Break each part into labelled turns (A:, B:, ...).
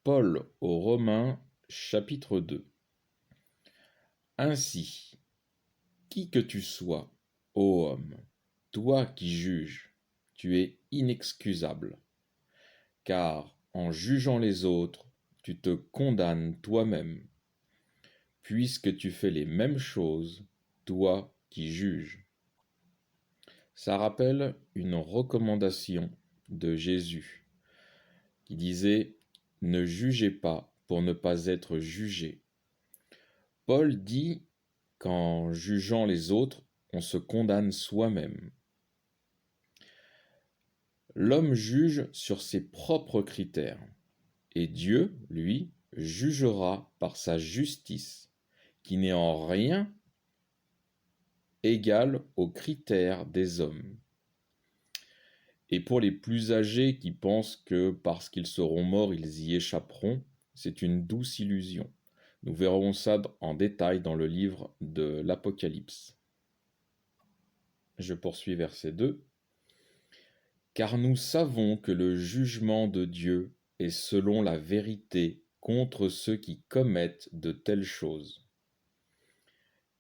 A: Paul aux Romains, chapitre 2. Ainsi, qui que tu sois, ô homme, toi qui juges, tu es inexcusable, car en jugeant les autres, tu te condamnes toi-même, puisque tu fais les mêmes choses, toi qui juges. Ça rappelle une recommandation de Jésus qui disait « Ne jugez pas pour ne pas être jugés ». Paul dit qu'en jugeant les autres, on se condamne soi-même. L'homme juge sur ses propres critères, et Dieu, lui, jugera par sa justice, qui n'est en rien égale aux critères des hommes. Et pour les plus âgés qui pensent que parce qu'ils seront morts, ils y échapperont, c'est une douce illusion. Nous verrons ça en détail dans le livre de l'Apocalypse. Je poursuis verset 2. Car nous savons que le jugement de Dieu est selon la vérité contre ceux qui commettent de telles choses.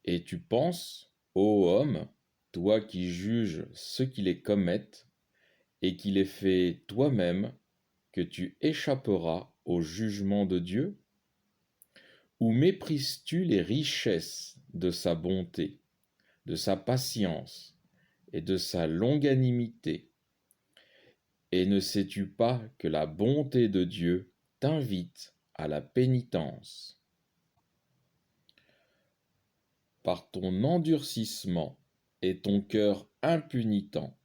A: Et tu penses, ô homme, toi qui juges ceux qui les commettent, et qui les fais toi-même, que tu échapperas au jugement de Dieu? Ou méprises-tu les richesses de sa bonté, de sa patience et de sa longanimité? Et ne sais-tu pas que la bonté de Dieu t'invite à la pénitence? Par ton endurcissement et ton cœur impénitent,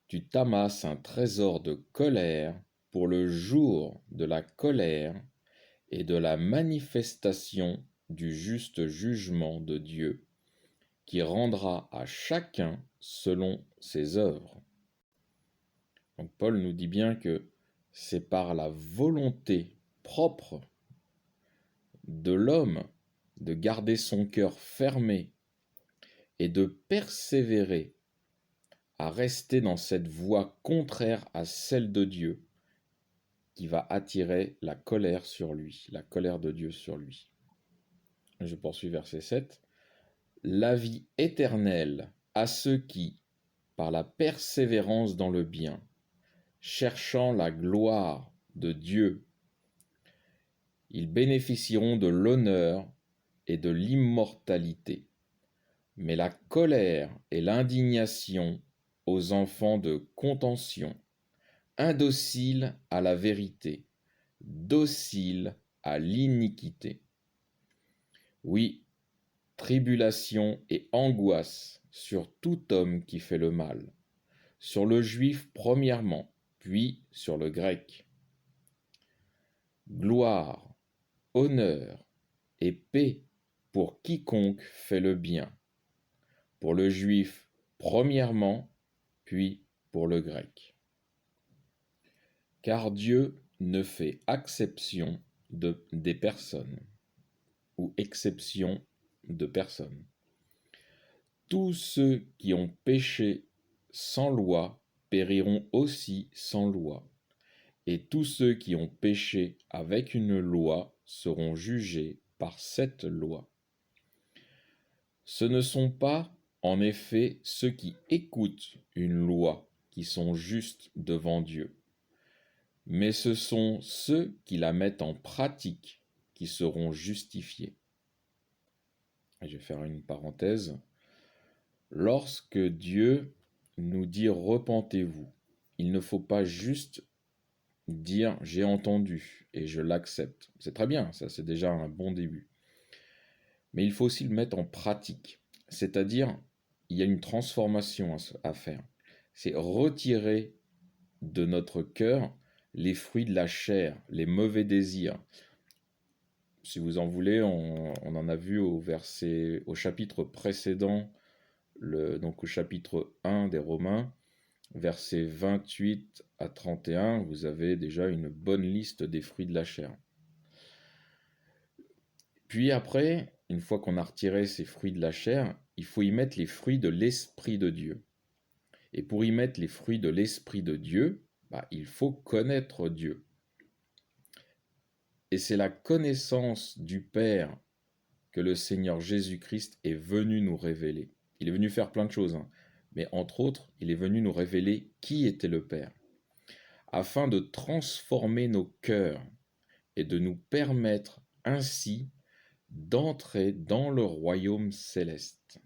A: tu t'amasses un trésor de colère pour le jour de la colère et de la manifestation du juste jugement de Dieu, qui rendra à chacun selon ses œuvres. Donc Paul nous dit bien que c'est par la volonté propre de l'homme de garder son cœur fermé et de persévérer à rester dans cette voie contraire à celle de Dieu qui va attirer la colère sur lui, la colère de Dieu sur lui. Je poursuis verset 7. La vie éternelle à ceux qui, par la persévérance dans le bien, cherchant la gloire de Dieu, ils bénéficieront de l'honneur et de l'immortalité. Mais la colère et l'indignation aux enfants de contention, indociles à la vérité, dociles à l'iniquité. Oui, tribulation et angoisse sur tout homme qui fait le mal, sur le juif premièrement, puis sur le grec. Gloire, honneur et paix pour quiconque fait le bien, pour le juif premièrement, puis pour le grec. Car Dieu ne fait acception des personnes, ou exception de personnes. Tous ceux qui ont péché sans loi périront aussi sans loi, et tous ceux qui ont péché avec une loi seront jugés par cette loi. Ce ne sont pas, en effet, ceux qui écoutent une loi qui sont justes devant Dieu, mais ce sont ceux qui la mettent en pratique qui seront justifiés. Et je vais faire une parenthèse. Lorsque Dieu nous dit « repentez-vous », il ne faut pas juste dire « j'ai entendu et je l'accepte ». C'est très bien, ça c'est déjà un bon début. Mais il faut aussi le mettre en pratique, c'est-à-dire il y a une transformation à faire. C'est retirer de notre cœur les fruits de la chair, les mauvais désirs. Si vous en voulez, on en a vu au chapitre précédent, donc au chapitre 1 des Romains, versets 28 à 31, vous avez déjà une bonne liste des fruits de la chair. Puis après, une fois qu'on a retiré ces fruits de la chair, il faut y mettre les fruits de l'Esprit de Dieu. Et pour y mettre les fruits de l'Esprit de Dieu, il faut connaître Dieu. Et c'est la connaissance du Père que le Seigneur Jésus-Christ est venu nous révéler. Il est venu faire plein de choses, hein, mais entre autres, il est venu nous révéler qui était le Père, afin de transformer nos cœurs et de nous permettre ainsi d'entrer dans le royaume céleste.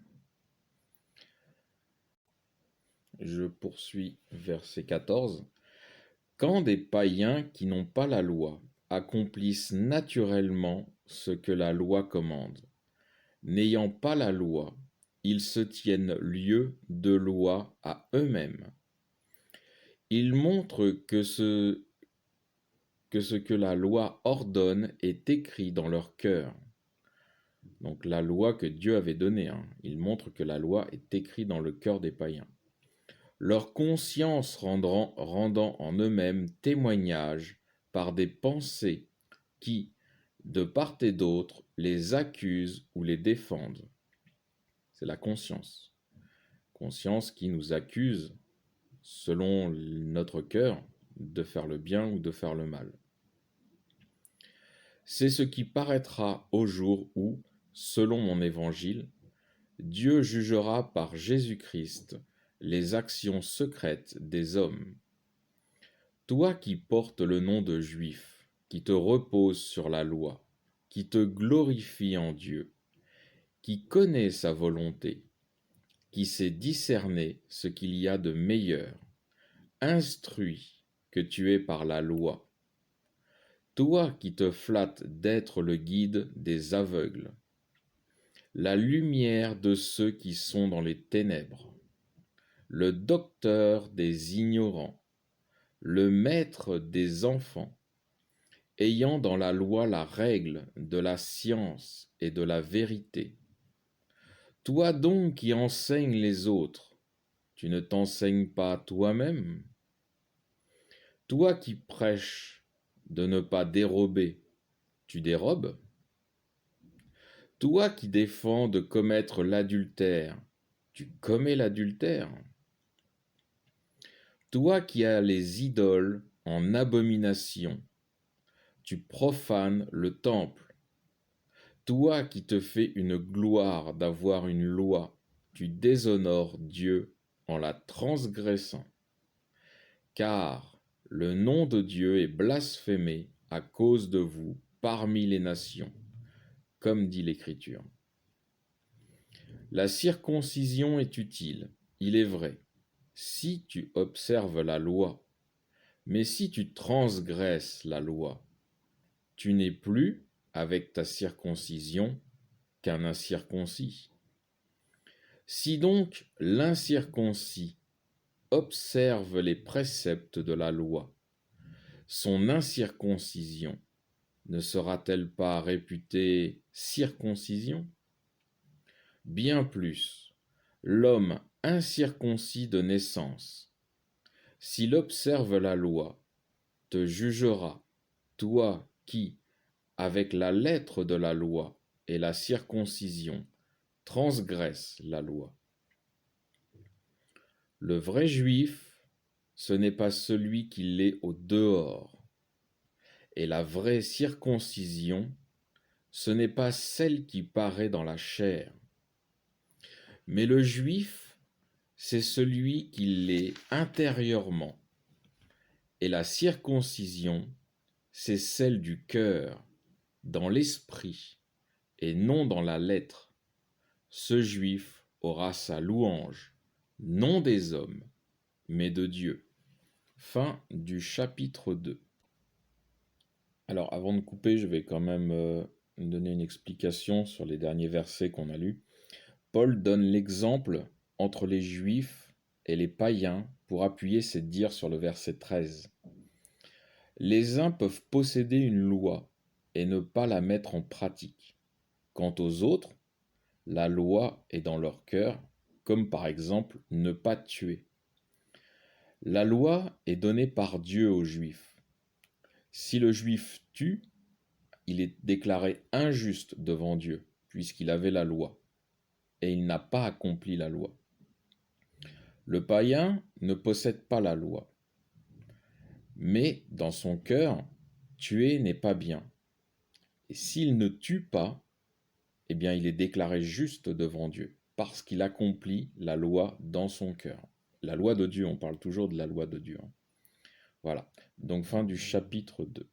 A: Je poursuis verset 14. Quand des païens qui n'ont pas la loi accomplissent naturellement ce que la loi commande, n'ayant pas la loi, ils se tiennent lieu de loi à eux-mêmes. Ils montrent que ce que la loi ordonne est écrit dans leur cœur. Donc la loi que Dieu avait donnée, il montre que la loi est écrite dans le cœur des païens. Leur conscience rendant en eux-mêmes témoignage par des pensées qui, de part et d'autre, les accusent ou les défendent. C'est la conscience. Conscience qui nous accuse, selon notre cœur, de faire le bien ou de faire le mal. C'est ce qui paraîtra au jour où, selon mon évangile, Dieu jugera par Jésus-Christ les actions secrètes des hommes. Toi qui portes le nom de Juif, qui te reposes sur la loi, qui te glorifie en Dieu, qui connaît sa volonté, qui sait discerner ce qu'il y a de meilleur, instruit que tu es par la loi. Toi qui te flattes d'être le guide des aveugles, la lumière de ceux qui sont dans les ténèbres, le docteur des ignorants, le maître des enfants, ayant dans la loi la règle de la science et de la vérité. Toi donc qui enseignes les autres, tu ne t'enseignes pas toi-même? Toi qui prêches de ne pas dérober, tu dérobes? Toi qui défends de commettre l'adultère, tu commets l'adultère? Toi qui as les idoles en abomination, tu profanes le temple. Toi qui te fais une gloire d'avoir une loi, tu déshonores Dieu en la transgressant. Car le nom de Dieu est blasphémé à cause de vous parmi les nations, comme dit l'Écriture. La circoncision est utile, il est vrai, si tu observes la loi. Mais si tu transgresses la loi, tu n'es plus, avec ta circoncision, qu'un incirconcis. Si donc l'incirconcis observe les préceptes de la loi, son incirconcision ne sera-t-elle pas réputée circoncision? Bien plus, l'homme incirconcis de naissance, s'il observe la loi, te jugera, toi qui, avec la lettre de la loi et la circoncision, transgresse la loi. Le vrai juif, ce n'est pas celui qui l'est au dehors, et la vraie circoncision, ce n'est pas celle qui paraît dans la chair. Mais le juif, c'est celui qui l'est intérieurement, et la circoncision, c'est celle du cœur, dans l'esprit, et non dans la lettre. Ce juif aura sa louange, non des hommes, mais de Dieu. Fin du chapitre 2. Alors, avant de couper, je vais quand même donner une explication sur les derniers versets qu'on a lus. Paul donne l'exemple entre les Juifs et les païens pour appuyer ses dires sur le verset 13. Les uns peuvent posséder une loi et ne pas la mettre en pratique. Quant aux autres, la loi est dans leur cœur, comme par exemple ne pas tuer. La loi est donnée par Dieu aux Juifs. Si le Juif tue, il est déclaré injuste devant Dieu, puisqu'il avait la loi, et il n'a pas accompli la loi. Le païen ne possède pas la loi, mais dans son cœur, tuer n'est pas bien, Et s'il ne tue pas, eh bien il est déclaré juste devant Dieu, parce qu'il accomplit la loi dans son cœur. La loi de Dieu, on parle toujours de la loi de Dieu, hein. Voilà, donc fin du chapitre 2.